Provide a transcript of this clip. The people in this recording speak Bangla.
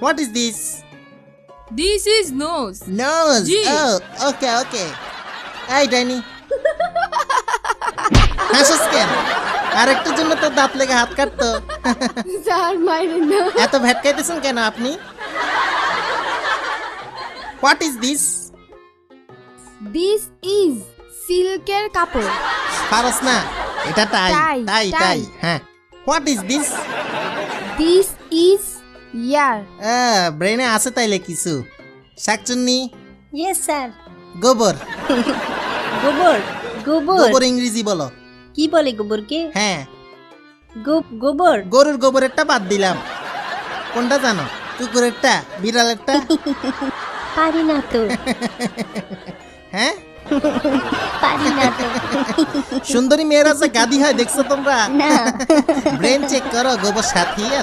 What is this? This is nose. Nose. G. Oh, okay, okay. এই ডাইনি হাসিস কেন? আরেকটার জন্য তো দাঁত লেগে হাত কাটতো। স্যার মাইরেন না। এত ভেটকাইতেছেন কেন আপনি? What is this? This is সিল্কের কাপড়। পারস না এটা টাই টাই, টাই টাই। টাই হ্যাঁ। What is this? This is ear. ব্রেনে আছে তাইলে কিছু। শাকচুন্নি ইয়েস স্যার। গোবর। গোবর গোবর গোবর ইংরেজি বলো। কি বলে গোবরকে? হ্যাঁ গোবর গরুর গোবরেরটা বাদ দিলাম। কোনটা জানো? কুকুরেরটা, বিড়ালেরটা? পারি না তো। হ্যাঁ পারি না তো। সুন্দরী মেয়েরা যে গাদি হয় দেখছো তোমরা? না। ব্রেন চেক করো, গোবর সাথী